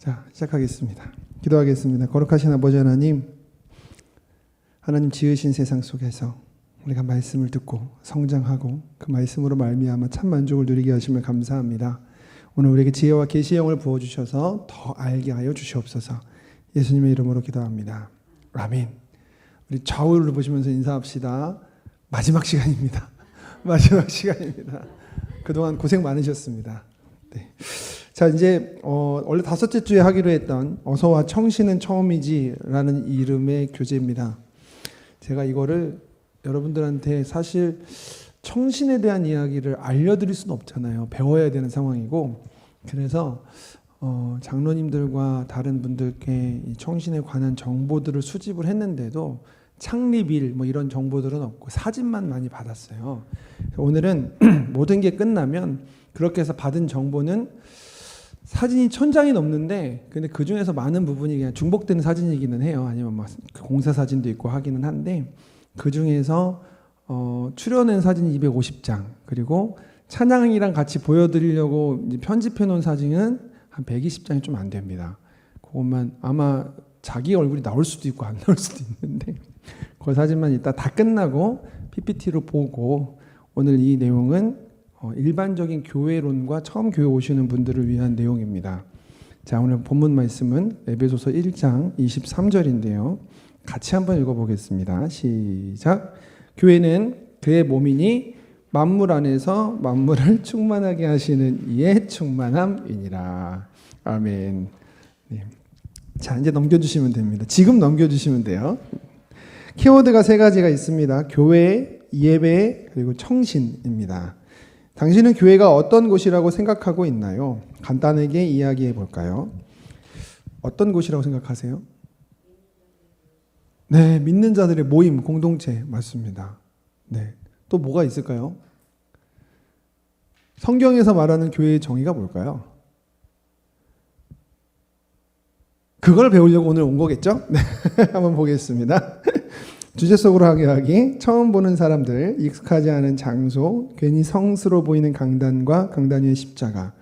자, 시작하겠습니다. 기도하겠습니다. 거룩하신 아버지 하나님, 하나님 지으신 세상 속에서 우리가 말씀을 듣고 성장하고 그 말씀으로 말미암아 참 만족을 누리게 하심을 감사합니다. 오늘 우리에게 지혜와 계시의 영을 부어주셔서 더 알게 하여 주시옵소서. 예수님의 이름으로 기도합니다. 아멘. 우리 좌우를 보시면서 인사합시다. 마지막 시간입니다. 마지막 시간입니다. 그동안 고생 많으셨습니다. 네. 자, 이제 원래 5째 주에 하기로 했던 어서와 청신은 처음이지 라는 이름의 교재입니다. 제가 이거를 여러분들한테 사실 청신에 대한 이야기를 알려드릴 수는 없잖아요. 배워야 되는 상황이고, 그래서 장로님들과 다른 분들께 이 청신에 관한 정보들을 수집을 했는데도 창립일 뭐 이런 정보들은 없고 사진만 많이 받았어요. 오늘은 모든 게 끝나면 그렇게 해서 받은 정보는 사진이 1000장이 넘는데, 근데 그 중에서 많은 부분이 그냥 중복되는 사진이기는 해요. 아니면 막 공사 사진도 있고 하기는 한데, 그 중에서 출연한 사진이 250장, 그리고 찬양이랑 같이 보여드리려고 편집해 놓은 사진은 한 120장이 좀 안 됩니다. 그것만 아마 자기 얼굴이 나올 수도 있고 안 나올 수도 있는데, 그 사진만 이따 다 끝나고 PPT로 보고, 오늘 이 내용은 일반적인 교회론과 처음 교회 오시는 분들을 위한 내용입니다. 자, 오늘 본문 말씀은 에베소서 1장 23절인데요. 같이 한번 읽어보겠습니다. 시작. 교회는 그의 몸이니 만물 안에서 만물을 충만하게 하시는 이의 충만함이니라. 아멘. 네. 자, 이제 넘겨주시면 됩니다. 지금 넘겨주시면 돼요. 키워드가 3가지가 있습니다. 교회, 예배, 그리고 청신입니다. 당신은 교회가 어떤 곳이라고 생각하고 있나요? 간단하게 이야기해 볼까요? 어떤 곳이라고 생각하세요? 네, 믿는 자들의 모임, 공동체 맞습니다. 네, 또 뭐가 있을까요? 성경에서 말하는 교회의 정의가 뭘까요? 그걸 배우려고 오늘 온 거겠죠? 네, 한번 보겠습니다. 주제 속으로 하기 처음 보는 사람들, 익숙하지 않은 장소, 괜히 성스러워 보이는 강단과 강단 위의 십자가,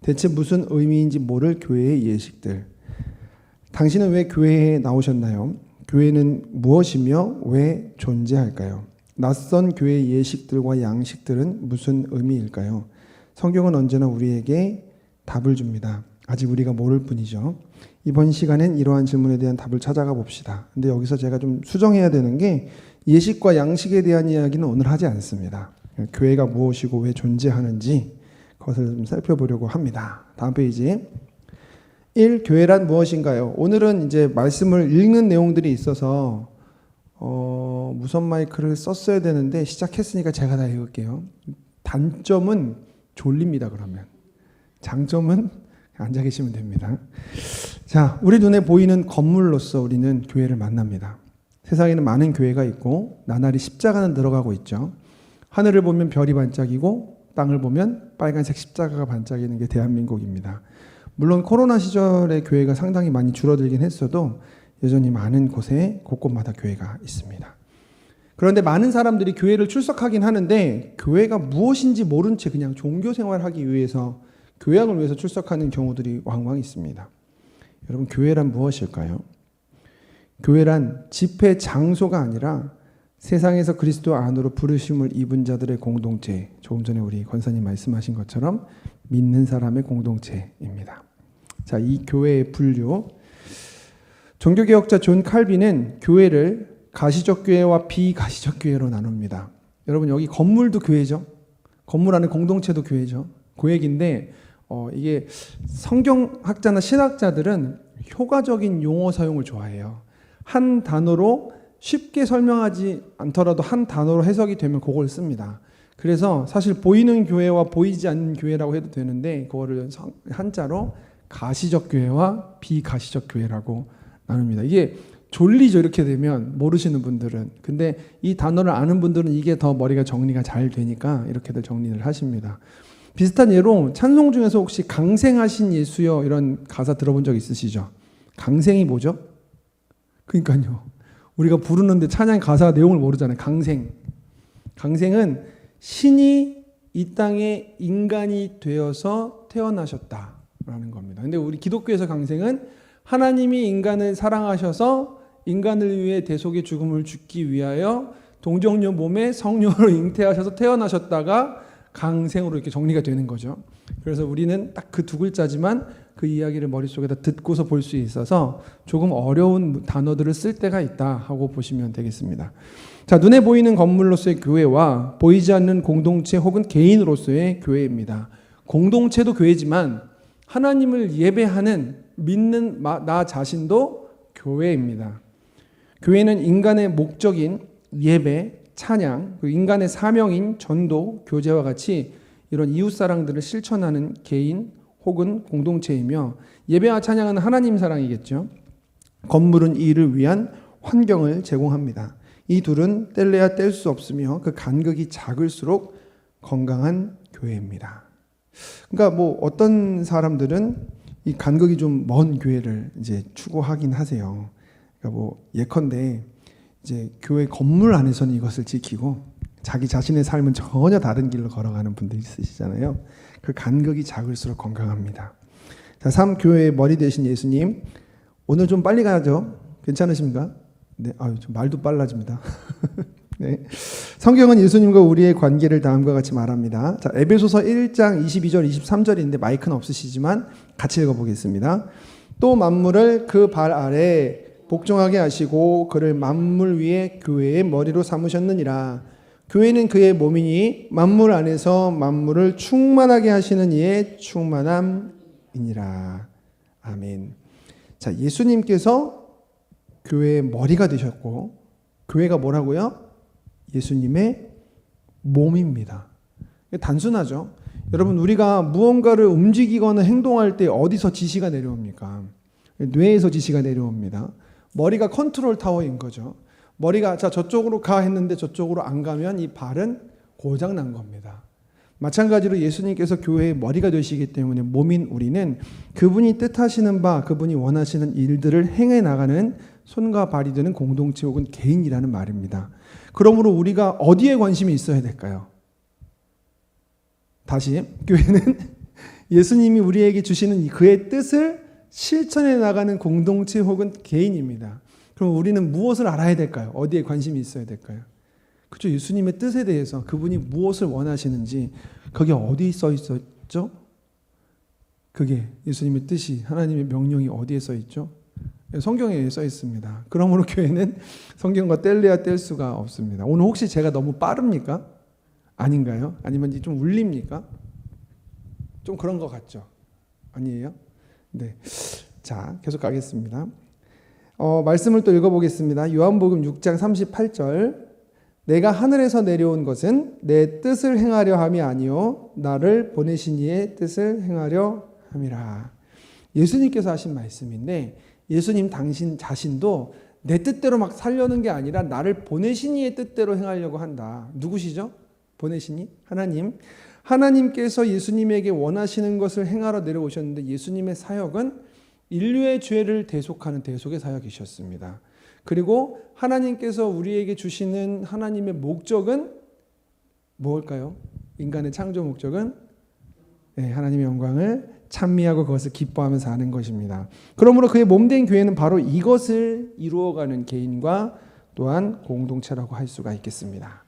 대체 무슨 의미인지 모를 교회의 예식들. 당신은 왜 교회에 나오셨나요? 교회는 무엇이며 왜 존재할까요? 낯선 교회의 예식들과 양식들은 무슨 의미일까요? 성경은 언제나 우리에게 답을 줍니다. 아직 우리가 모를 뿐이죠. 이번 시간엔 이러한 질문에 대한 답을 찾아가 봅시다. 근데 여기서 제가 좀 수정해야 되는 게, 예식과 양식에 대한 이야기는 오늘 하지 않습니다. 교회가 무엇이고 왜 존재하는지 그것을 좀 살펴보려고 합니다. 다음 페이지. 1. 교회란 무엇인가요? 오늘은 이제 말씀을 읽는 내용들이 있어서 무선 마이크를 썼어야 되는데 시작했으니까 제가 다 읽을게요. 단점은 졸립니다. 그러면 장점은 앉아 계시면 됩니다. 자, 우리 눈에 보이는 건물로서 우리는 교회를 만납니다. 세상에는 많은 교회가 있고 나날이 십자가는 늘어가고 있죠. 하늘을 보면 별이 반짝이고 땅을 보면 빨간색 십자가가 반짝이는 게 대한민국입니다. 물론 코로나 시절에 교회가 상당히 많이 줄어들긴 했어도 여전히 많은 곳에 곳곳마다 교회가 있습니다. 그런데 많은 사람들이 교회를 출석하긴 하는데 교회가 무엇인지 모른 채 그냥 종교 생활하기 위해서, 교양을 위해서 출석하는 경우들이 왕왕 있습니다. 여러분, 교회란 무엇일까요? 교회란 집회 장소가 아니라 세상에서 그리스도 안으로 부르심을 입은 자들의 공동체, 조금 전에 우리 권사님 말씀하신 것처럼 믿는 사람의 공동체입니다. 자, 이 교회의 분류. 종교개혁자 존 칼빈은 교회를 가시적 교회와 비가시적 교회로 나눕니다. 여러분, 여기 건물도 교회죠. 건물 안에 공동체도 교회죠. 그 얘기인데, 이게 성경학자나 신학자들은 효과적인 용어 사용을 좋아해요. 한 단어로 쉽게 설명하지 않더라도 한 단어로 해석이 되면 그걸 씁니다. 그래서 사실 보이는 교회와 보이지 않는 교회라고 해도 되는데, 그거를 한자로 가시적 교회와 비가시적 교회라고 나눕니다. 이게 졸리죠, 이렇게 되면, 모르시는 분들은. 근데 이 단어를 아는 분들은 이게 더 머리가 정리가 잘 되니까 이렇게들 정리를 하십니다. 비슷한 예로 찬송 중에서 혹시 강생하신 예수여 이런 가사 들어본 적 있으시죠? 강생이 뭐죠? 그러니까요, 우리가 부르는데 찬양 가사 내용을 모르잖아요. 강생. 강생은 신이 이 땅에 인간이 되어서 태어나셨다라는 라는 겁니다. 근데 우리 기독교에서 강생은 하나님이 인간을 사랑하셔서 인간을 위해 대속의 죽음을 죽기 위하여 동정녀 몸에 성령으로 잉태하셔서 태어나셨다가 강생으로 이렇게 정리가 되는 거죠. 그래서 우리는 딱 그 두 글자지만 그 이야기를 머릿속에다 듣고서 볼 수 있어서 조금 어려운 단어들을 쓸 때가 있다 하고 보시면 되겠습니다. 자, 눈에 보이는 건물로서의 교회와 보이지 않는 공동체 혹은 개인으로서의 교회입니다. 공동체도 교회지만 하나님을 예배하는 믿는 나 자신도 교회입니다. 교회는 인간의 목적인 예배, 찬양, 인간의 사명인 전도, 교제와 같이 이런 이웃사랑들을 실천하는 개인 혹은 공동체이며 예배와 찬양은 하나님 사랑이겠죠. 건물은 이를 위한 환경을 제공합니다. 이 둘은 뗄래야 뗄 수 없으며 그 간극이 작을수록 건강한 교회입니다. 그러니까 뭐 어떤 사람들은 이 간극이 좀 먼 교회를 이제 추구하긴 하세요. 그러니까 뭐 예컨대 이제 교회 건물 안에서는 이것을 지키고 자기 자신의 삶은 전혀 다른 길로 걸어가는 분들이 있으시잖아요. 그 간극이 작을수록 건강합니다. 자, 3. 교회의 머리 되신 예수님. 오늘 좀 빨리 가야죠. 괜찮으십니까? 네, 좀 말도 빨라집니다. 네. 성경은 예수님과 우리의 관계를 다음과 같이 말합니다. 자, 에베소서 1장 22절 23절인데 마이크는 없으시지만 같이 읽어보겠습니다. 또 만물을 그 발 아래 복종하게 하시고 그를 만물 위에 교회의 머리로 삼으셨느니라. 교회는 그의 몸이니 만물 안에서 만물을 충만하게 하시는 이의 충만함이니라. 아멘. 자, 예수님께서 교회의 머리가 되셨고 교회가 뭐라고요? 예수님의 몸입니다. 단순하죠. 여러분, 우리가 무언가를 움직이거나 행동할 때 어디서 지시가 내려옵니까? 뇌에서 지시가 내려옵니다. 머리가 컨트롤 타워인 거죠. 머리가 자 저쪽으로 가 했는데 저쪽으로 안 가면 이 발은 고장 난 겁니다. 마찬가지로 예수님께서 교회의 머리가 되시기 때문에 몸인 우리는 그분이 뜻하시는 바, 그분이 원하시는 일들을 행해 나가는 손과 발이 되는 공동체 혹은 개인이라는 말입니다. 그러므로 우리가 어디에 관심이 있어야 될까요? 다시, 교회는 예수님이 우리에게 주시는 그의 뜻을 실천해 나가는 공동체 혹은 개인입니다. 그럼 우리는 무엇을 알아야 될까요? 어디에 관심이 있어야 될까요? 그렇죠. 예수님의 뜻에 대해서 그분이 무엇을 원하시는지 거기 어디 써 있었죠? 그게 예수님의 뜻이, 하나님의 명령이 어디에 써 있죠? 성경에 써 있습니다. 그러므로 교회는 성경과 뗄래야 뗄 수가 없습니다. 오늘 혹시 제가 너무 빠릅니까? 아닌가요? 아니면 좀 울립니까? 좀 그런 것 같죠? 아니에요? 네. 자, 계속 가겠습니다. 말씀을 또 읽어보겠습니다. 요한복음 6장 38절. 내가 하늘에서 내려온 것은 내 뜻을 행하려 함이 아니요 나를 보내신 이의 뜻을 행하려 함이라. 예수님께서 하신 말씀인데 예수님 당신 자신도 내 뜻대로 막 살려는 게 아니라 나를 보내신 이의 뜻대로 행하려고 한다. 누구시죠? 보내신 이? 하나님. 하나님께서 예수님에게 원하시는 것을 행하러 내려오셨는데 예수님의 사역은 인류의 죄를 대속하는 대속의 사역이셨습니다. 그리고 하나님께서 우리에게 주시는 하나님의 목적은 무엇일까요? 인간의 창조 목적은 하나님의 영광을 찬미하고 그것을 기뻐하면서 사는 것입니다. 그러므로 그의 몸된 교회는 바로 이것을 이루어가는 개인과 또한 공동체라고 할 수가 있겠습니다.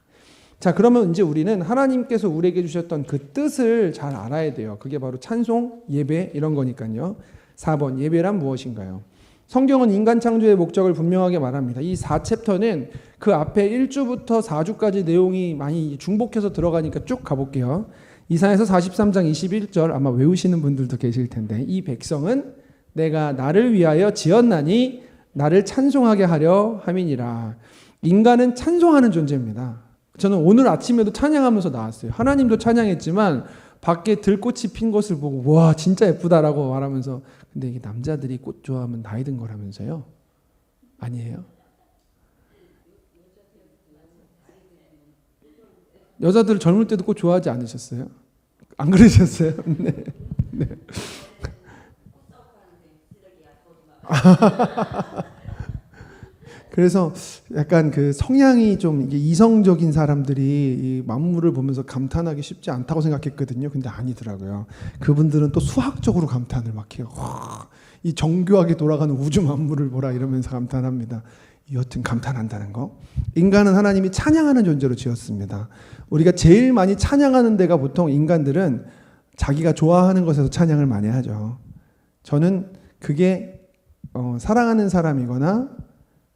자, 그러면 이제 우리는 하나님께서 우리에게 주셨던 그 뜻을 잘 알아야 돼요. 그게 바로 찬송, 예배 이런 거니까요. 4번, 예배란 무엇인가요? 성경은 인간 창조의 목적을 분명하게 말합니다. 이 4챕터는 그 앞에 1주부터 4주까지 내용이 많이 중복해서 들어가니까 쭉 가볼게요. 이사야서 43장 21절 아마 외우시는 분들도 계실 텐데 이 백성은 내가 나를 위하여 지었나니 나를 찬송하게 하려 함이니라. 인간은 찬송하는 존재입니다. 저는 오늘 아침에도 찬양하면서 나왔어요. 하나님도 찬양했지만 밖에 들꽃이 핀 것을 보고 와 진짜 예쁘다라고 말하면서 근데 이게 남자들이 꽃 좋아하면 나이 든 거라면서요? 아니에요? 여자들 젊을 때도 꽃 좋아하지 않으셨어요? 안 그러셨어요? 네. 네. 그래서 약간 그 성향이 좀 이게 이성적인 사람들이 이 만물을 보면서 감탄하기 쉽지 않다고 생각했거든요. 근데 아니더라고요. 그분들은 또 수학적으로 감탄을 막 해요. 와, 이 정교하게 돌아가는 우주 만물을 보라 이러면서 감탄합니다. 여튼 감탄한다는 거. 인간은 하나님이 찬양하는 존재로 지었습니다. 우리가 제일 많이 찬양하는 데가 보통 인간들은 자기가 좋아하는 것에서 찬양을 많이 하죠. 저는 그게 사랑하는 사람이거나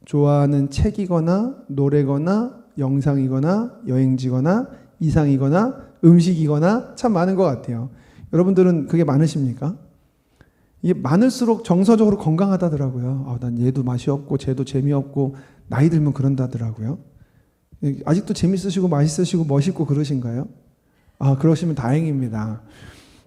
좋아하는 책이거나 노래거나 영상이거나 여행지거나 이상이거나 음식이거나 참 많은 것 같아요. 여러분들은 그게 많으십니까? 이게 많을수록 정서적으로 건강하다더라고요. 난 얘도 맛이 없고 쟤도 재미없고 나이 들면 그런다더라고요. 아직도 재밌으시고 맛있으시고 멋있고 그러신가요? 그러시면 다행입니다.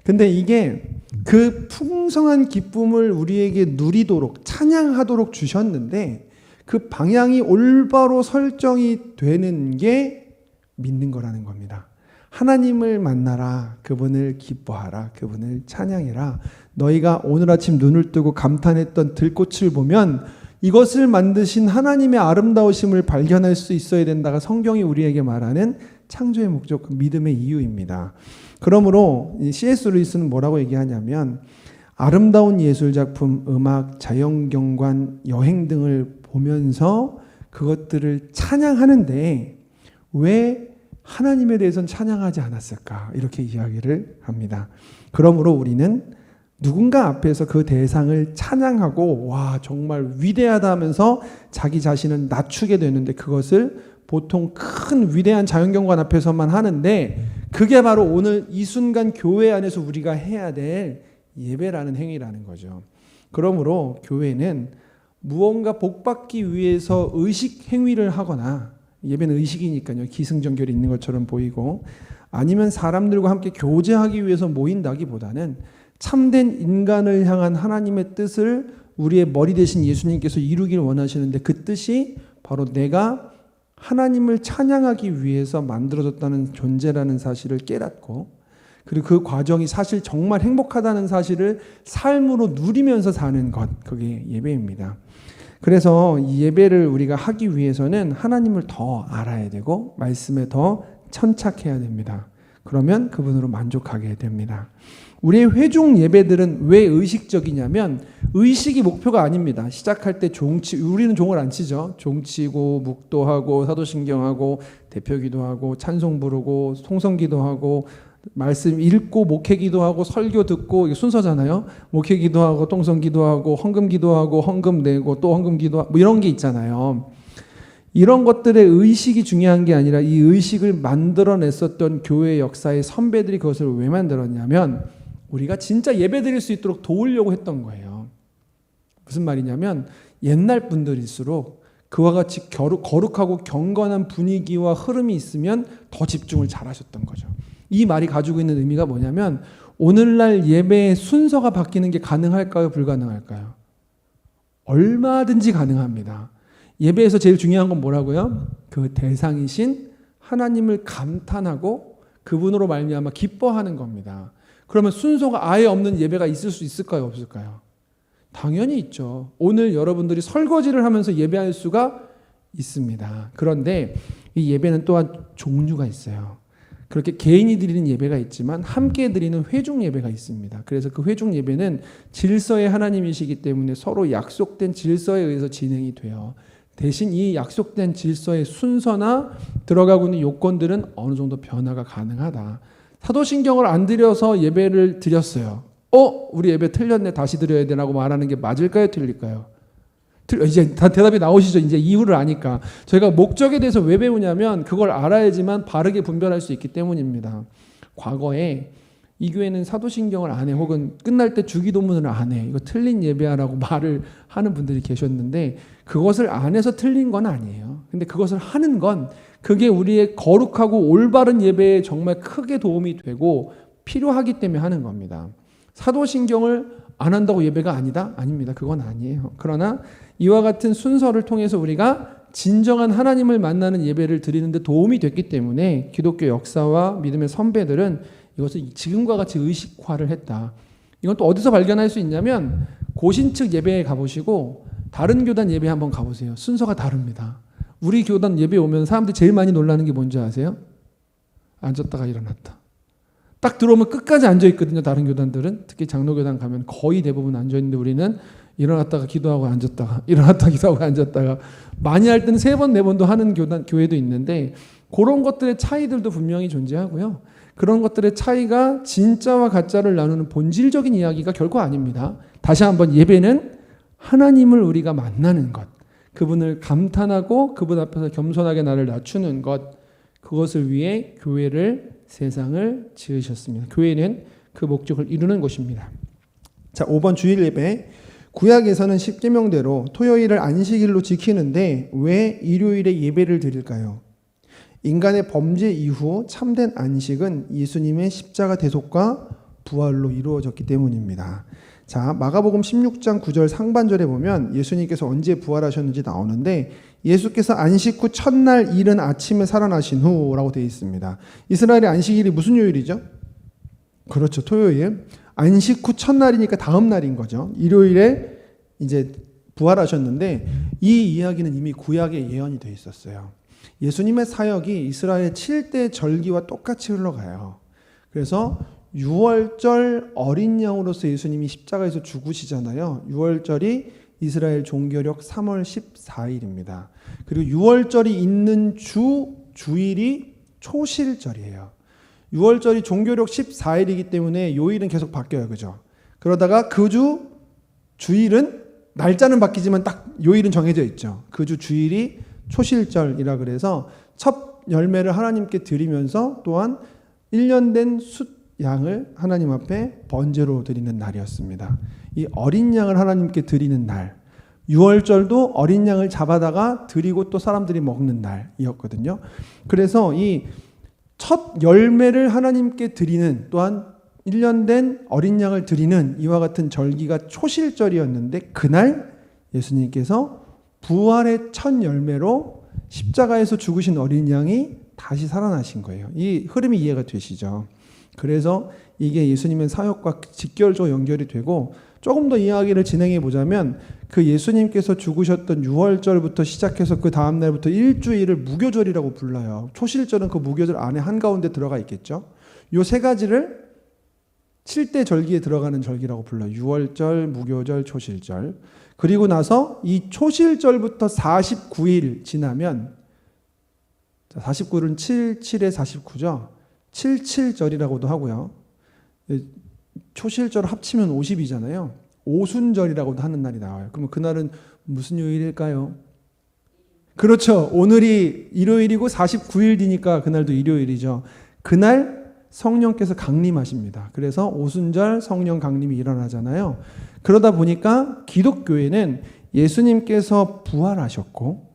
근데 이게 그 풍성한 기쁨을 우리에게 누리도록 찬양하도록 주셨는데 그 방향이 올바로 설정이 되는 게 믿는 거라는 겁니다. 하나님을 만나라. 그분을 기뻐하라. 그분을 찬양해라. 너희가 오늘 아침 눈을 뜨고 감탄했던 들꽃을 보면 이것을 만드신 하나님의 아름다우심을 발견할 수 있어야 된다가 성경이 우리에게 말하는 창조의 목적, 믿음의 이유입니다. 그러므로 C.S. 루이스는 뭐라고 얘기하냐면 아름다운 예술작품, 음악, 자연경관, 여행 등을 보면서 그것들을 찬양하는데 왜 하나님에 대해서는 찬양하지 않았을까? 이렇게 이야기를 합니다. 그러므로 우리는 누군가 앞에서 그 대상을 찬양하고 와 정말 위대하다 하면서 자기 자신을 낮추게 되는데 그것을 보통 큰 위대한 자연경관 앞에서만 하는데 그게 바로 오늘 이 순간 교회 안에서 우리가 해야 될 예배라는 행위라는 거죠. 그러므로 교회는 무언가 복받기 위해서 의식 행위를 하거나 예배는 의식이니까요. 기승전결이 있는 것처럼 보이고 아니면 사람들과 함께 교제하기 위해서 모인다기보다는 참된 인간을 향한 하나님의 뜻을 우리의 머리 대신 예수님께서 이루길 원하시는데 그 뜻이 바로 내가 하나님을 찬양하기 위해서 만들어졌다는 존재라는 사실을 깨닫고 그리고 그 과정이 사실 정말 행복하다는 사실을 삶으로 누리면서 사는 것, 그게 예배입니다. 그래서 이 예배를 우리가 하기 위해서는 하나님을 더 알아야 되고 말씀에 더 천착해야 됩니다. 그러면 그분으로 만족하게 됩니다. 우리의 회중 예배들은 왜 의식적이냐면 의식이 목표가 아닙니다. 시작할 때 우리는 종을 안 치죠. 종치고 묵도하고 사도신경하고 대표기도하고 찬송 부르고 통성기도하고 말씀 읽고 목회기도하고 설교 듣고 이게 순서잖아요. 목회기도하고 통성기도하고 헌금기도하고 헌금 내고 또 헌금기도하고 뭐 이런 게 있잖아요. 이런 것들의 의식이 중요한 게 아니라 이 의식을 만들어냈었던 교회 역사의 선배들이 그것을 왜 만들었냐면 우리가 진짜 예배드릴 수 있도록 도우려고 했던 거예요. 무슨 말이냐면 옛날 분들일수록 그와 같이 거룩하고 경건한 분위기와 흐름이 있으면 더 집중을 잘하셨던 거죠. 이 말이 가지고 있는 의미가 뭐냐면 오늘날 예배의 순서가 바뀌는 게 가능할까요? 불가능할까요? 얼마든지 가능합니다. 예배에서 제일 중요한 건 뭐라고요? 그 대상이신 하나님을 감탄하고 그분으로 말미암아 기뻐하는 겁니다. 그러면 순서가 아예 없는 예배가 있을 수 있을까요? 없을까요? 당연히 있죠. 오늘 여러분들이 설거지를 하면서 예배할 수가 있습니다. 그런데 이 예배는 또한 종류가 있어요. 그렇게 개인이 드리는 예배가 있지만 함께 드리는 회중 예배가 있습니다. 그래서 그 회중 예배는 질서의 하나님이시기 때문에 서로 약속된 질서에 의해서 진행이 돼요. 대신 이 약속된 질서의 순서나 들어가고 있는 요건들은 어느 정도 변화가 가능하다. 사도신경을 안 드려서 예배를 드렸어요. 우리 예배 틀렸네. 다시 드려야 되라고 말하는 게 맞을까요? 틀릴까요? 이제 다 대답이 나오시죠. 이제 이유를 아니까. 저희가 목적에 대해서 왜 배우냐면 그걸 알아야지만 바르게 분별할 수 있기 때문입니다. 과거에 이 교회는 사도신경을 안 해 혹은 끝날 때 주기도문을 안 해. 이거 틀린 예배야라고 말을 하는 분들이 계셨는데 그것을 안 해서 틀린 건 아니에요. 근데 그것을 하는 건 그게 우리의 거룩하고 올바른 예배에 정말 크게 도움이 되고 필요하기 때문에 하는 겁니다. 사도신경을 안 한다고 예배가 아니다? 아닙니다. 그건 아니에요. 그러나 이와 같은 순서를 통해서 우리가 진정한 하나님을 만나는 예배를 드리는데 도움이 됐기 때문에 기독교 역사와 믿음의 선배들은 이것을 지금과 같이 의식화를 했다. 이건 또 어디서 발견할 수 있냐면 고신측 예배에 가보시고 다른 교단 예배 한번 가보세요. 순서가 다릅니다. 우리 교단 예배 오면 사람들이 제일 많이 놀라는 게 뭔지 아세요? 앉았다가 일어났다. 딱 들어오면 끝까지 앉아있거든요. 다른 교단들은. 특히 장로교단 가면 거의 대부분 앉아있는데 우리는 일어났다가 기도하고 앉았다가 일어났다가 기도하고 앉았다가 많이 할 때는 3번, 4번도 하는 교회도 있는데 그런 것들의 차이들도 분명히 존재하고요. 그런 것들의 차이가 진짜와 가짜를 나누는 본질적인 이야기가 결코 아닙니다. 다시 한번 예배는 하나님을 우리가 만나는 것, 그분을 감탄하고 그분 앞에서 겸손하게 나를 낮추는 것, 그것을 위해 교회를 세상을 지으셨습니다. 교회는 그 목적을 이루는 곳입니다. 자, 5번 주일 예배. 구약에서는 십계명대로 토요일을 안식일로 지키는데 왜 일요일에 예배를 드릴까요? 인간의 범죄 이후 참된 안식은 예수님의 십자가 대속과 부활로 이루어졌기 때문입니다. 자, 마가복음 16장 9절 상반절에 보면 예수님께서 언제 부활하셨는지 나오는데 예수께서 안식 후 첫날 이른 아침에 살아나신 후라고 되어 있습니다. 이스라엘의 안식일이 무슨 요일이죠? 그렇죠, 토요일. 안식 후 첫날이니까 다음 날인 거죠. 일요일에 이제 부활하셨는데 이 이야기는 이미 구약에 예언이 되어 있었어요. 예수님의 사역이 이스라엘의 7대 절기와 똑같이 흘러가요. 그래서 6월절 어린 양으로서 예수님이 십자가에서 죽으시잖아요. 6월절이 이스라엘 종교력 3월 14일입니다. 그리고 6월절이 있는 주일이 초실절이에요. 6월절이 종교력 14일이기 때문에 요일은 계속 바뀌어요. 그죠? 그러다가 그 주일은 날짜는 바뀌지만 딱 요일은 정해져 있죠. 그 주 주일이 초실절이라 그래서 첫 열매를 하나님께 드리면서 또한 1년 된 양을 하나님 앞에 번제로 드리는 날이었습니다. 이 어린 양을 하나님께 드리는 날, 6월절도 어린 양을 잡아다가 드리고 또 사람들이 먹는 날이었거든요. 그래서 이 첫 열매를 하나님께 드리는 또한 1년 된 어린 양을 드리는 이와 같은 절기가 초실절이었는데 그날 예수님께서 부활의 첫 열매로 십자가에서 죽으신 어린 양이 다시 살아나신 거예요. 이 흐름이 이해가 되시죠? 그래서 이게 예수님의 사역과 직결적으로 연결이 되고 조금 더 이야기를 진행해 보자면 그 예수님께서 죽으셨던 6월절부터 시작해서 그 다음 날부터 일주일을 무교절이라고 불러요. 초실절은 그 무교절 안에 한가운데 들어가 있겠죠. 요 세 가지를 7대 절기에 들어가는 절기라고 불러요. 6월절, 무교절, 초실절. 그리고 나서 이 초실절부터 49일 지나면 49일은 77에 49죠. 77절이라고도 하고요. 초실절 합치면 50이잖아요. 오순절이라고도 하는 날이 나와요. 그러면 그날은 무슨 요일일까요? 그렇죠. 오늘이 일요일이고 49일 뒤니까 그날도 일요일이죠. 그날 성령께서 강림하십니다. 그래서 오순절 성령 강림이 일어나잖아요. 그러다 보니까 기독교회는 예수님께서 부활하셨고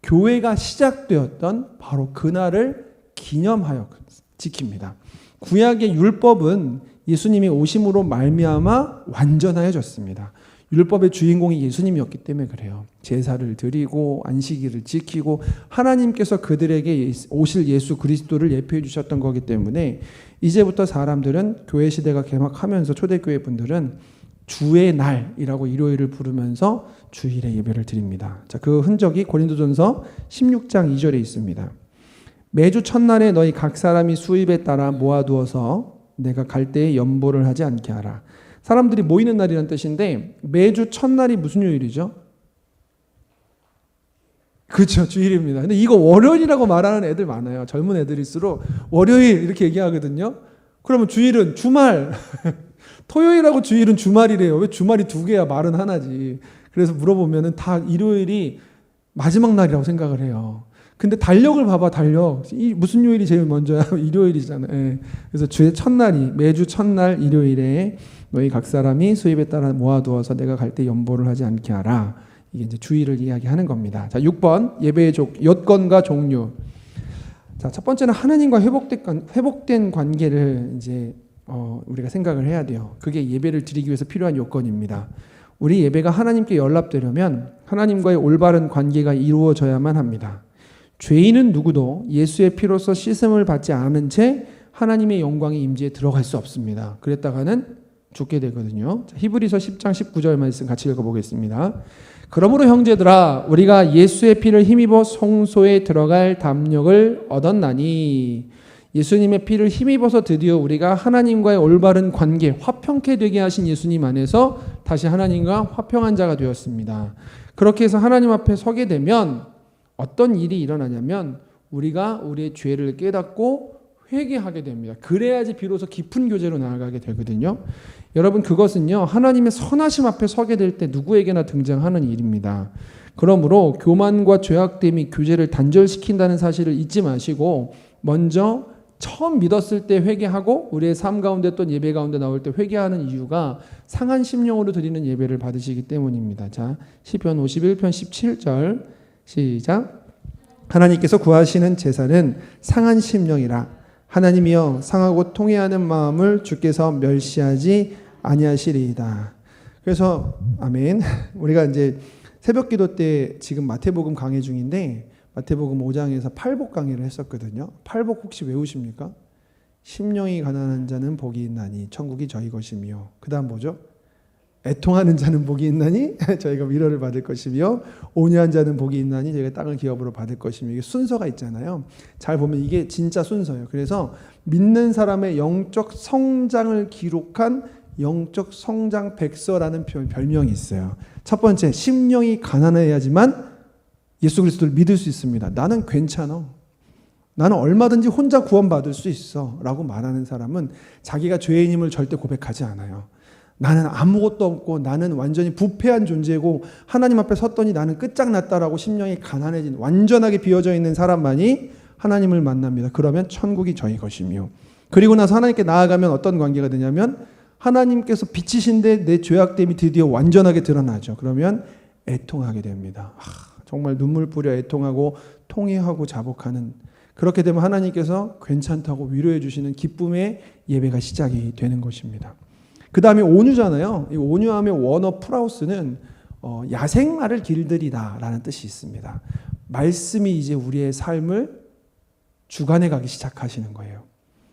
교회가 시작되었던 바로 그날을 기념하여 지킵니다. 구약의 율법은 예수님이 오심으로 말미암아 완전하여졌습니다. 율법의 주인공이 예수님이었기 때문에 그래요. 제사를 드리고 안식일을 지키고 하나님께서 그들에게 오실 예수 그리스도를 예표해 주셨던 거기 때문에 이제부터 사람들은 교회 시대가 개막하면서 초대교회 분들은 주의 날이라고 일요일을 부르면서 주일에 예배를 드립니다. 자, 그 흔적이 고린도전서 16장 2절에 있습니다. 매주 첫날에 너희 각 사람이 수입에 따라 모아두어서 내가 갈 때에 연보를 하지 않게 하라. 사람들이 모이는 날이라는 뜻인데 매주 첫날이 무슨 요일이죠? 그렇죠. 주일입니다. 근데 이거 월요일이라고 말하는 애들 많아요. 젊은 애들일수록 월요일 이렇게 얘기하거든요. 그러면 주일은 주말. 토요일하고 주일은 주말이래요. 왜 주말이 두 개야? 말은 하나지. 그래서 물어보면은 다 일요일이 마지막 날이라고 생각을 해요. 근데 달력을 봐봐, 달력. 이 무슨 요일이 제일 먼저야? 일요일이잖아요. 예. 그래서 주의 첫날이, 매주 첫날 일요일에 너희 각 사람이 수입에 따라 모아두어서 내가 갈 때 연보를 하지 않게 하라. 이게 이제 주일을 이야기하는 겁니다. 자, 6번. 예배의 여건과 종류. 자, 첫 번째는 하나님과 회복된 관계를 이제, 우리가 생각을 해야 돼요. 그게 예배를 드리기 위해서 필요한 요건입니다. 우리 예배가 하나님께 연락되려면 하나님과의 올바른 관계가 이루어져야만 합니다. 죄인은 누구도 예수의 피로서 씻음을 받지 않은 채 하나님의 영광의 임재에 들어갈 수 없습니다. 그랬다가는 죽게 되거든요. 히브리서 10장 19절 말씀 같이 읽어보겠습니다. 그러므로 형제들아 우리가 예수의 피를 힘입어 성소에 들어갈 담력을 얻었나니 예수님의 피를 힘입어서 드디어 우리가 하나님과의 올바른 관계, 화평케 되게 하신 예수님 안에서 다시 하나님과 화평한 자가 되었습니다. 그렇게 해서 하나님 앞에 서게 되면 어떤 일이 일어나냐면 우리가 우리의 죄를 깨닫고 회개하게 됩니다. 그래야지 비로소 깊은 교제로 나아가게 되거든요. 여러분 그것은요 하나님의 선하심 앞에 서게 될 때 누구에게나 등장하는 일입니다. 그러므로 교만과 죄악됨이 교제를 단절시킨다는 사실을 잊지 마시고 먼저 처음 믿었을 때 회개하고 우리의 삶 가운데 또 예배 가운데 나올 때 회개하는 이유가 상한 심령으로 드리는 예배를 받으시기 때문입니다. 자, 시편 51편 17절 시작. 하나님께서 구하시는 제사는 상한 심령이라. 하나님이여 상하고 통회하는 마음을 주께서 멸시하지 아니하시리이다. 그래서 아멘. 우리가 이제 새벽기도 때 지금 마태복음 강해 중인데 마태복음 5장에서 팔복 강의를 했었거든요. 팔복 혹시 외우십니까? 심령이 가난한 자는 복이 있나니 천국이 저희 것이며 그 다음 뭐죠? 애통하는 자는 복이 있나니 저희가 위로를 받을 것이며 온유한 자는 복이 있나니 저희가 땅을 기업으로 받을 것이며 이게 순서가 있잖아요. 잘 보면 이게 진짜 순서예요. 그래서 믿는 사람의 영적 성장을 기록한 영적 성장 백서라는 별명이 있어요. 첫 번째, 심령이 가난해야지만 예수 그리스도를 믿을 수 있습니다. 나는 괜찮아. 나는 얼마든지 혼자 구원받을 수 있어 라고 말하는 사람은 자기가 죄인임을 절대 고백하지 않아요. 나는 아무것도 없고 나는 완전히 부패한 존재고 하나님 앞에 섰더니 나는 끝장났다라고 심령이 가난해진 완전하게 비어져 있는 사람만이 하나님을 만납니다. 그러면 천국이 저희 것이며 그리고 나서 하나님께 나아가면 어떤 관계가 되냐면 하나님께서 빛이신데 내 죄악됨이 드디어 완전하게 드러나죠. 그러면 애통하게 됩니다. 정말 눈물 뿌려 애통하고 통회하고 자복하는 그렇게 되면 하나님께서 괜찮다고 위로해 주시는 기쁨의 예배가 시작이 되는 것입니다. 그 다음에 온유잖아요. 이 온유함의 원어 프라우스는 야생마를 길들이다 라는 뜻이 있습니다. 말씀이 이제 우리의 삶을 주관해 가기 시작하시는 거예요.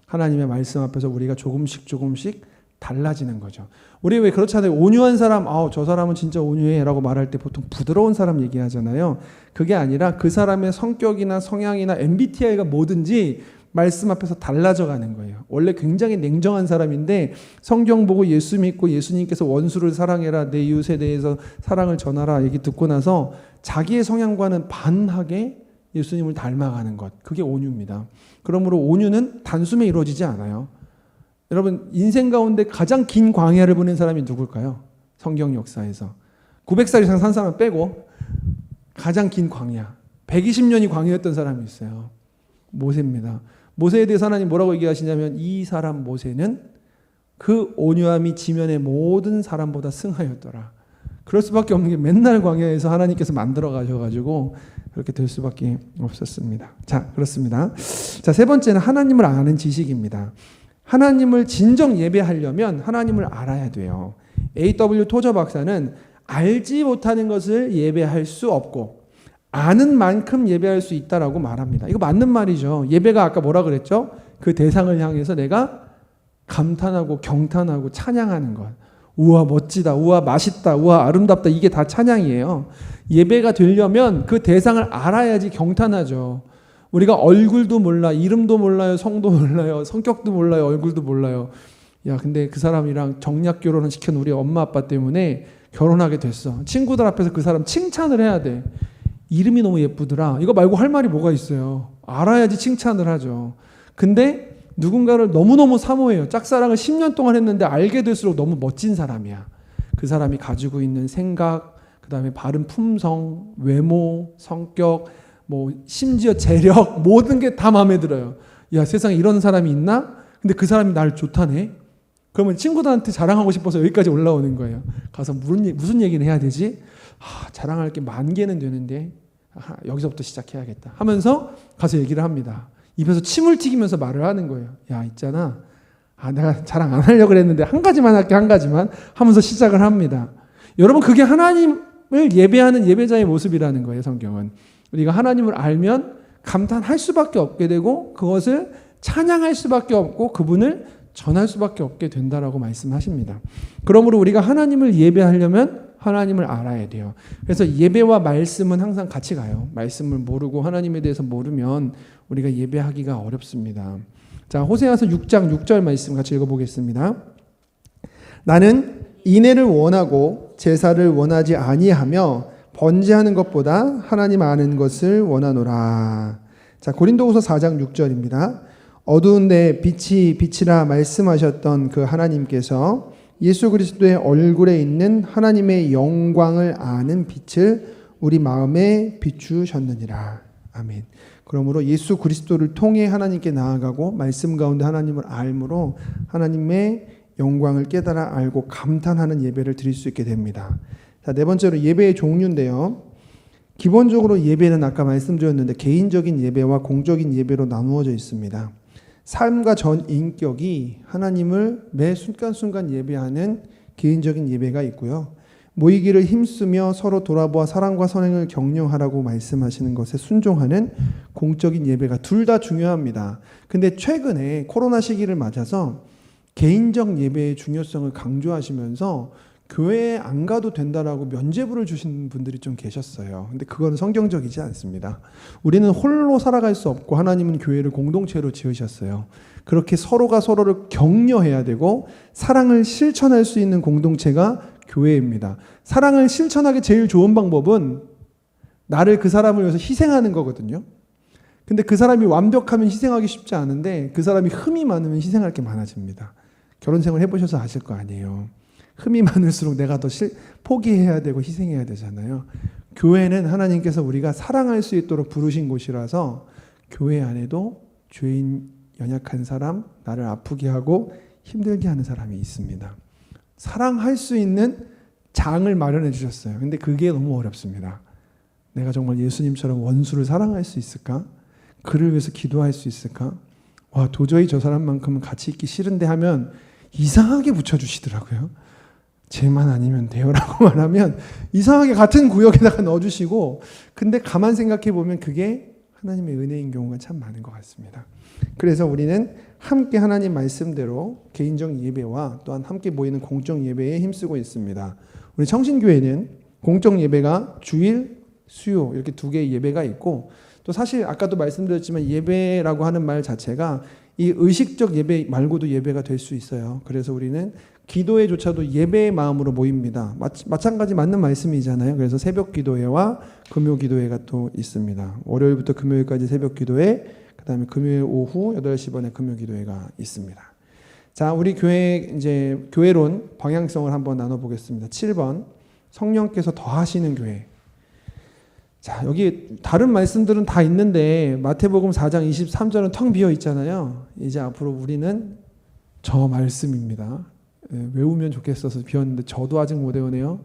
하나님의 말씀 앞에서 우리가 조금씩 달라지는 거죠. 우리 왜 그렇잖아요. 온유한 사람, 저 사람은 진짜 온유해 라고 말할 때 보통 부드러운 사람 얘기하잖아요. 그게 아니라 그 사람의 성격이나 성향이나 MBTI가 뭐든지 말씀 앞에서 달라져 가는 거예요. 원래 굉장히 냉정한 사람인데 성경 보고 예수 믿고 예수님께서 원수를 사랑해라, 내 이웃에 대해서 사랑을 전하라 얘기 듣고 나서 자기의 성향과는 반하게 예수님을 닮아가는 것. 그게 온유입니다. 그러므로 온유는 단숨에 이루어지지 않아요. 여러분 인생 가운데 가장 긴 광야를 보낸 사람이 누굴까요? 성경 역사에서 900살 이상 산 사람 빼고 가장 긴 광야 120년이 광야였던 사람이 있어요. 모세입니다. 모세에 대해서 하나님 뭐라고 얘기하시냐면 이 사람 모세는 그 온유함이 지면의 모든 사람보다 승하였더라. 그럴 수밖에 없는 게 맨날 광야에서 하나님께서 만들어 가셔가지고 그렇게 될 수밖에 없었습니다. 자, 그렇습니다. 자, 세 번째는 하나님을 아는 지식입니다. 하나님을 진정 예배하려면 하나님을 알아야 돼요. A.W. 토저 박사는 알지 못하는 것을 예배할 수 없고 아는 만큼 예배할 수 있다라고 말합니다. 이거 맞는 말이죠. 예배가 아까 뭐라 그랬죠? 그 대상을 향해서 내가 감탄하고 경탄하고 찬양하는 것. 우와 멋지다, 우와 맛있다, 우와 아름답다 이게 다 찬양이에요. 예배가 되려면 그 대상을 알아야지 경탄하죠. 우리가 얼굴도 몰라, 이름도 몰라요, 성도 몰라요, 성격도 몰라요, 얼굴도 몰라요. 야, 근데 그 사람이랑 정략 결혼을 시킨 우리 엄마 아빠 때문에 결혼하게 됐어. 친구들 앞에서 그 사람 칭찬을 해야 돼. 이름이 너무 예쁘더라. 이거 말고 할 말이 뭐가 있어요? 알아야지 칭찬을 하죠. 근데 누군가를 너무너무 사모해요. 짝사랑을 10년 동안 했는데 알게 될수록 너무 멋진 사람이야. 그 사람이 가지고 있는 생각, 그 다음에 바른 품성, 외모, 성격, 심지어 재력, 모든 게 다 마음에 들어요. 야, 세상에 이런 사람이 있나? 근데 그 사람이 날 좋다네? 그러면 친구들한테 자랑하고 싶어서 여기까지 올라오는 거예요. 가서 무슨 얘기를 해야 되지? 자랑할 게 10,000개는 되는데 여기서부터 시작해야겠다 하면서 가서 얘기를 합니다. 입에서 침을 튀기면서 말을 하는 거예요. 야, 있잖아. 내가 자랑 안 하려고 그랬는데 한 가지만 할게, 한 가지만 하면서 시작을 합니다. 여러분, 그게 하나님을 예배하는 예배자의 모습이라는 거예요. 성경은. 우리가 하나님을 알면 감탄할 수밖에 없게 되고 그것을 찬양할 수밖에 없고 그분을 전할 수밖에 없게 된다라고 말씀하십니다. 그러므로 우리가 하나님을 예배하려면 하나님을 알아야 돼요. 그래서 예배와 말씀은 항상 같이 가요. 말씀을 모르고 하나님에 대해서 모르면 우리가 예배하기가 어렵습니다. 자, 호세아서 6장 6절 말씀 같이 읽어보겠습니다. 나는 인애를 원하고 제사를 원하지 아니하며 번제하는 것보다 하나님 아는 것을 원하노라. 자, 고린도후서 4장 6절입니다. 어두운 데 빛이 빛이라 말씀하셨던 그 하나님께서 예수 그리스도의 얼굴에 있는 하나님의 영광을 아는 빛을 우리 마음에 비추셨느니라. 아멘. 그러므로 예수 그리스도를 통해 하나님께 나아가고 말씀 가운데 하나님을 알므로 하나님의 영광을 깨달아 알고 감탄하는 예배를 드릴 수 있게 됩니다. 자, 네 번째로 예배의 종류인데요. 기본적으로 예배는 아까 말씀드렸는데 개인적인 예배와 공적인 예배로 나누어져 있습니다. 삶과 전 인격이 하나님을 매 순간순간 예배하는 개인적인 예배가 있고요. 모이기를 힘쓰며 서로 돌아보아 사랑과 선행을 격려하라고 말씀하시는 것에 순종하는 공적인 예배가 둘 다 중요합니다. 근데 최근에 코로나 시기를 맞아서 개인적 예배의 중요성을 강조하시면서 교회에 안 가도 된다라고 면죄부를 주신 분들이 좀 계셨어요. 근데 그건 성경적이지 않습니다. 우리는 홀로 살아갈 수 없고 하나님은 교회를 공동체로 지으셨어요. 그렇게 서로가 서로를 격려해야 되고 사랑을 실천할 수 있는 공동체가 교회입니다. 사랑을 실천하기 제일 좋은 방법은 나를 그 사람을 위해서 희생하는 거거든요. 근데 그 사람이 완벽하면 희생하기 쉽지 않은데 그 사람이 흠이 많으면 희생할 게 많아집니다. 결혼 생활 해보셔서 아실 거 아니에요. 흠이 많을수록 내가 더 포기해야 되고 희생해야 되잖아요. 교회는 하나님께서 우리가 사랑할 수 있도록 부르신 곳이라서 교회 안에도 죄인, 연약한 사람, 나를 아프게 하고 힘들게 하는 사람이 있습니다. 사랑할 수 있는 장을 마련해 주셨어요. 근데 그게 너무 어렵습니다. 내가 정말 예수님처럼 원수를 사랑할 수 있을까? 그를 위해서 기도할 수 있을까? 와, 도저히 저 사람만큼은 같이 있기 싫은데 하면 이상하게 붙여주시더라고요. 쟤만 아니면 돼요라고 말하면 이상하게 같은 구역에다가 넣어주시고, 근데 가만 생각해 보면 그게 하나님의 은혜인 경우가 참 많은 것 같습니다. 그래서 우리는 함께 하나님 말씀대로 개인적 예배와 또한 함께 모이는 공적 예배에 힘쓰고 있습니다. 우리 청신교회는 공적 예배가 주일, 수요 이렇게 두 개의 예배가 있고, 또 사실 아까도 말씀드렸지만 예배라고 하는 말 자체가 이 의식적 예배 말고도 예배가 될 수 있어요. 그래서 우리는 기도회조차도 예배의 마음으로 모입니다. 마찬가지 맞는 말씀이잖아요. 그래서 새벽 기도회와 금요 기도회가 또 있습니다. 월요일부터 금요일까지 새벽 기도회, 그 다음에 금요일 오후 8시 반에 금요 기도회가 있습니다. 자, 우리 교회 이제 교회론 방향성을 한번 나눠보겠습니다. 7번 성령께서 더하시는 교회. 자, 여기 다른 말씀들은 다 있는데 마태복음 4장 23절은 텅 비어 있잖아요. 이제 앞으로 우리는 저 말씀입니다. 외우면 좋겠어서 비웠는데 저도 아직 못 외우네요.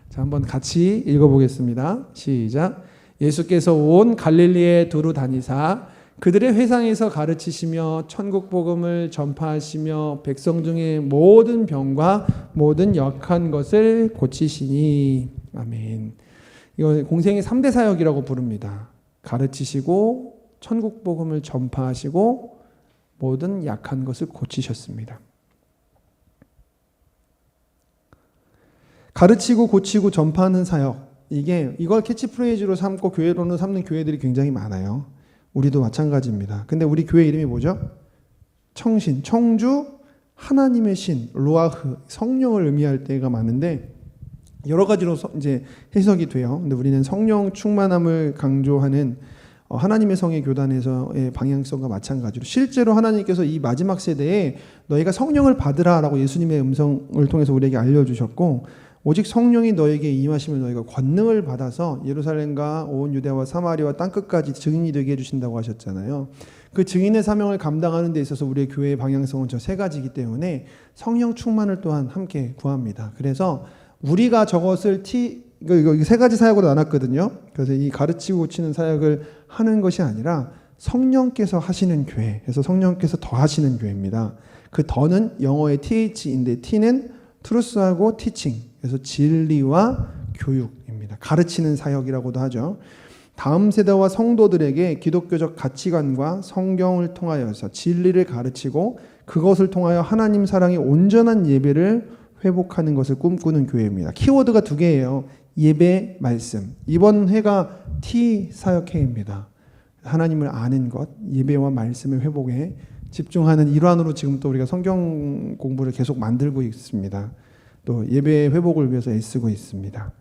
자, 한번 같이 읽어보겠습니다. 시작. 예수께서 온 갈릴리에 두루 다니사 그들의 회상에서 가르치시며 천국 복음을 전파하시며 백성 중에 모든 병과 모든 역한 것을 고치시니. 아멘. 이거 공생의 3대 사역이라고 부릅니다. 가르치시고 천국 복음을 전파하시고 모든 약한 것을 고치셨습니다. 가르치고 고치고 전파하는 사역, 이걸 캐치프레이즈로 삼고 교회론으로 삼는 교회들이 굉장히 많아요. 우리도 마찬가지입니다. 근데 우리 교회 이름이 뭐죠? 청신, 청주, 하나님의 신, 로아흐, 성령을 의미할 때가 많은데 여러 가지로 이제 해석이 돼요. 근데 우리는 성령 충만함을 강조하는 하나님의 성의 교단에서의 방향성과 마찬가지로 실제로 하나님께서 이 마지막 세대에 너희가 성령을 받으라라고 예수님의 음성을 통해서 우리에게 알려주셨고, 오직 성령이 너에게 임하시면 너희가 권능을 받아서 예루살렘과 온 유대와 사마리아와 땅끝까지 증인이 되게 해주신다고 하셨잖아요. 그 증인의 사명을 감당하는 데 있어서 우리의 교회의 방향성은 저 세 가지이기 때문에 성령 충만을 또한 함께 구합니다. 그래서 우리가 저것을 이거 세 가지 사역으로 나눴거든요. 그래서 이 가르치고 고치는 사역을 하는 것이 아니라 성령께서 하시는 교회, 그래서 성령께서 더하시는 교회입니다. 그 더는 영어의 TH인데 T는 트루스하고 티칭, 그래서 진리와 교육입니다. 가르치는 사역이라고도 하죠. 다음 세대와 성도들에게 기독교적 가치관과 성경을 통하여서 진리를 가르치고 그것을 통하여 하나님 사랑의 온전한 예배를 회복하는 것을 꿈꾸는 교회입니다. 키워드가 두 개예요. 예배, 말씀. 이번 해가 T 사역회입니다. 하나님을 아는 것, 예배와 말씀의 회복에 집중하는 일환으로 지금 또 우리가 성경 공부를 계속 만들고 있습니다. 또 예배 회복을 위해서 애쓰고 있습니다.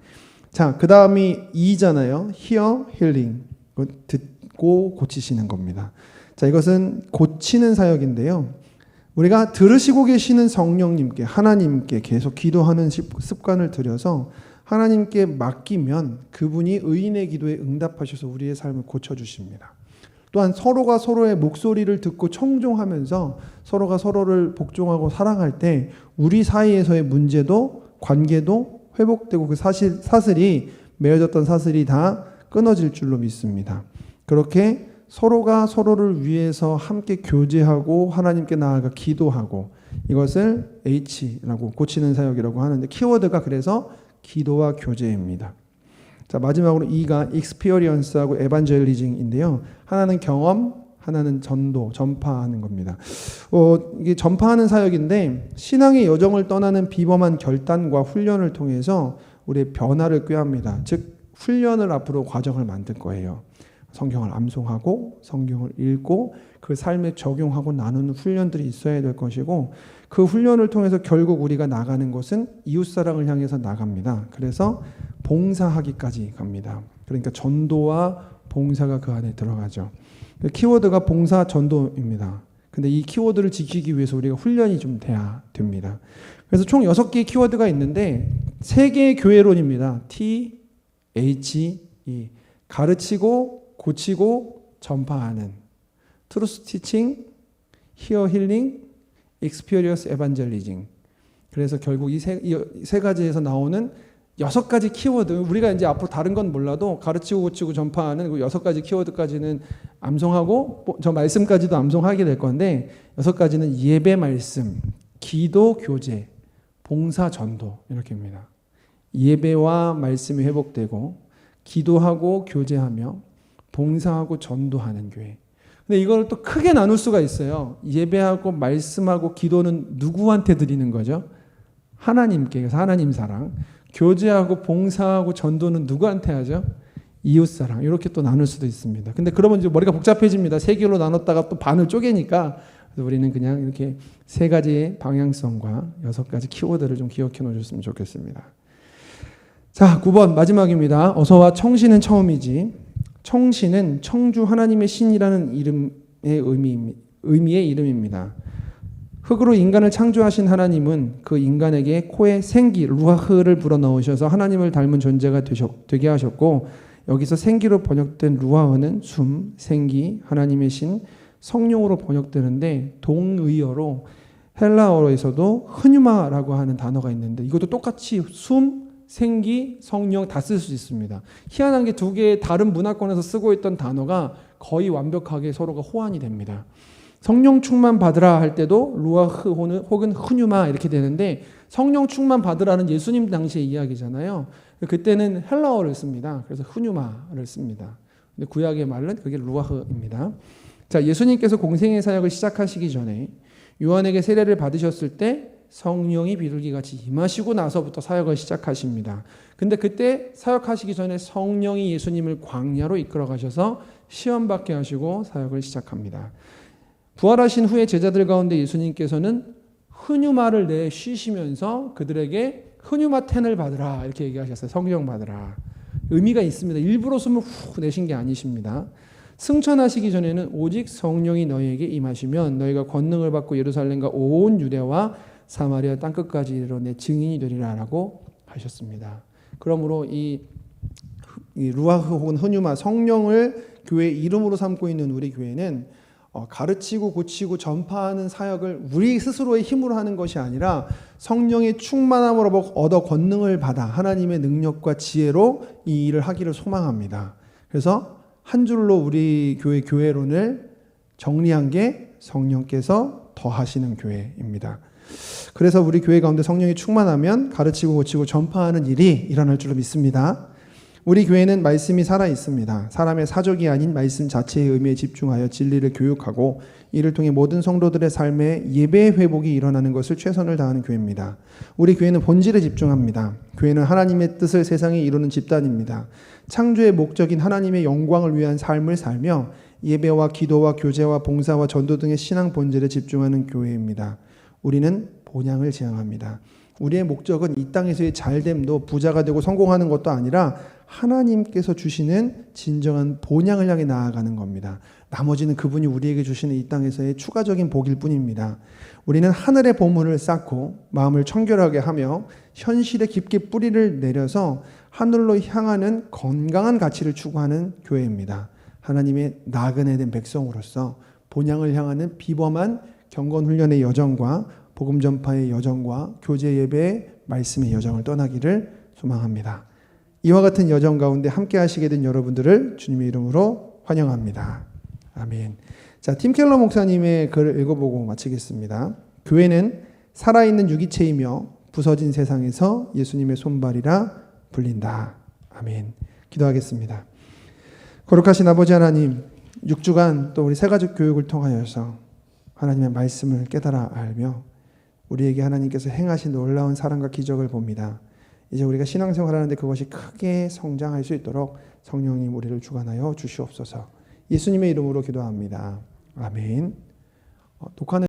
자, 그 다음이 E잖아요. Hear, Healing. 듣고 고치시는 겁니다. 자, 이것은 고치는 사역인데요. 우리가 들으시고 계시는 성령님께, 하나님께 계속 기도하는 습관을 들여서 하나님께 맡기면 그분이 의인의 기도에 응답하셔서 우리의 삶을 고쳐주십니다. 또한 서로가 서로의 목소리를 듣고 청종하면서 서로가 서로를 복종하고 사랑할 때 우리 사이에서의 문제도 관계도 회복되고 그 사슬이 맺어졌던 사슬이 다 끊어질 줄로 믿습니다. 그렇게 서로가 서로를 위해서 함께 교제하고 하나님께 나아가 기도하고 이것을 H라고 고치는 사역이라고 하는데 키워드가 그래서 기도와 교제입니다. 자, 마지막으로 E가 experience하고 evangelism인데요. 하나는 경험, 하나는 전도, 전파하는 겁니다. 이게 전파하는 사역인데 신앙의 여정을 떠나는 비범한 결단과 훈련을 통해서 우리의 변화를 꾀합니다. 즉 훈련을 앞으로 과정을 만들 거예요. 성경을 암송하고 성경을 읽고 그 삶에 적용하고 나누는 훈련들이 있어야 될 것이고 그 훈련을 통해서 결국 우리가 나가는 것은 이웃사랑을 향해서 나갑니다. 그래서 봉사하기까지 갑니다. 그러니까 전도와 봉사가 그 안에 들어가죠. 키워드가 봉사 전도입니다. 근데 이 키워드를 지키기 위해서 우리가 훈련이 좀 돼야 됩니다. 그래서 총 6개의 키워드가 있는데 3개의 교회론입니다. T, H, E. 가르치고 고치고 전파하는 트루스 티칭, 히어 힐링, 익스피리언스 에반젤리징. 그래서 결국 이 세 가지에서 나오는 6가지 키워드, 우리가 이제 앞으로 다른 건 몰라도 가르치고 고치고 전파하는 그 6가지 키워드까지는 암송하고 저 말씀까지도 암송하게 될 건데 6가지는 예배 말씀, 기도 교제, 봉사 전도 이렇게입니다. 예배와 말씀이 회복되고 기도하고 교제하며 봉사하고 전도하는 교회. 근데 이걸 또 크게 나눌 수가 있어요. 예배하고 말씀하고 기도는 누구한테 드리는 거죠? 하나님께. 그래서 하나님 사랑. 교제하고 봉사하고 전도는 누구한테 하죠? 이웃 사랑. 이렇게 또 나눌 수도 있습니다. 근데 그러면 이제 머리가 복잡해집니다. 3개로 나눴다가 또 반을 쪼개니까 그래서 우리는 그냥 이렇게 3가지의 방향성과 6가지 키워드를 좀 기억해 놓으셨으면 좋겠습니다. 자, 9번 마지막입니다. 어서와 청신은 처음이지. 청신은 청주 하나님의 신이라는 의미의 이름입니다. 흙으로 인간을 창조하신 하나님은 그 인간에게 코에 생기, 루아흐를 불어넣으셔서 하나님을 닮은 존재가 되게 하셨고 여기서 생기로 번역된 루아흐는 숨, 생기, 하나님의 신, 성령으로 번역되는데 동의어로 헬라어에서도 흐뉴마라고 하는 단어가 있는데 이것도 똑같이 숨, 생기, 성령 다 쓸 수 있습니다. 희한한 게 2개의 다른 문화권에서 쓰고 있던 단어가 거의 완벽하게 서로가 호환이 됩니다. 성령 충만 받으라 할 때도 루아흐 혹은 흐뉴마 이렇게 되는데 성령 충만 받으라는 예수님 당시의 이야기잖아요. 그때는 헬라어를 씁니다. 그래서 흐뉴마를 씁니다. 근데 구약의 말은 그게 루아흐입니다. 자, 예수님께서 공생의 사역을 시작하시기 전에 요한에게 세례를 받으셨을 때 성령이 비둘기같이 임하시고 나서부터 사역을 시작하십니다. 근데 그때 사역하시기 전에 성령이 예수님을 광야로 이끌어 가셔서 시험받게 하시고 사역을 시작합니다. 부활하신 후에 제자들 가운데 예수님께서는 흐뉴마를 내쉬시면서 그들에게 흐뉴마텐을 받으라 이렇게 얘기하셨어요. 성령 받으라. 의미가 있습니다. 일부러 숨을 후 내신 게 아니십니다. 승천하시기 전에는 오직 성령이 너희에게 임하시면 너희가 권능을 받고 예루살렘과 온 유대와 사마리아 땅끝까지 이르러 내 증인이 되리라라고 하셨습니다. 그러므로 이 루아흐 혹은 흐뉴마 성령을 교회 이름으로 삼고 있는 우리 교회는 가르치고 고치고 전파하는 사역을 우리 스스로의 힘으로 하는 것이 아니라 성령의 충만함으로 얻어 권능을 받아 하나님의 능력과 지혜로 이 일을 하기를 소망합니다. 그래서 한 줄로 우리 교회론을 정리한 게 성령께서 더하시는 교회입니다. 그래서 우리 교회 가운데 성령이 충만하면 가르치고 고치고 전파하는 일이 일어날 줄로 믿습니다. 우리 교회는 말씀이 살아 있습니다. 사람의 사족이 아닌 말씀 자체의 의미에 집중하여 진리를 교육하고 이를 통해 모든 성도들의 삶에 예배의 회복이 일어나는 것을 최선을 다하는 교회입니다. 우리 교회는 본질에 집중합니다. 교회는 하나님의 뜻을 세상에 이루는 집단입니다. 창조의 목적인 하나님의 영광을 위한 삶을 살며 예배와 기도와 교제와 봉사와 전도 등의 신앙 본질에 집중하는 교회입니다. 우리는 본향을 지향합니다. 우리의 목적은 이 땅에서의 잘됨도 부자가 되고 성공하는 것도 아니라 하나님께서 주시는 진정한 본향을 향해 나아가는 겁니다. 나머지는 그분이 우리에게 주시는 이 땅에서의 추가적인 복일 뿐입니다. 우리는 하늘의 보물을 쌓고 마음을 청결하게 하며 현실에 깊게 뿌리를 내려서 하늘로 향하는 건강한 가치를 추구하는 교회입니다. 하나님의 나그네 된 백성으로서 본향을 향하는 비범한 경건 훈련의 여정과 복음 전파의 여정과 교제 예배의 말씀의 여정을 떠나기를 소망합니다. 이와 같은 여정 가운데 함께 하시게 된 여러분들을 주님의 이름으로 환영합니다. 아멘. 자, 팀 켈러 목사님의 글을 읽어보고 마치겠습니다. 교회는 살아있는 유기체이며 부서진 세상에서 예수님의 손발이라 불린다. 아멘. 기도하겠습니다. 거룩하신 아버지 하나님, 6주간 또 우리 새가족 교육을 통하여서 하나님의 말씀을 깨달아 알며 우리에게 하나님께서 행하신 놀라운 사랑과 기적을 봅니다. 이제 우리가 신앙생활하는데 그것이 크게 성장할 수 있도록 성령님 우리를 주관하여 주시옵소서. 예수님의 이름으로 기도합니다. 아멘. 녹화는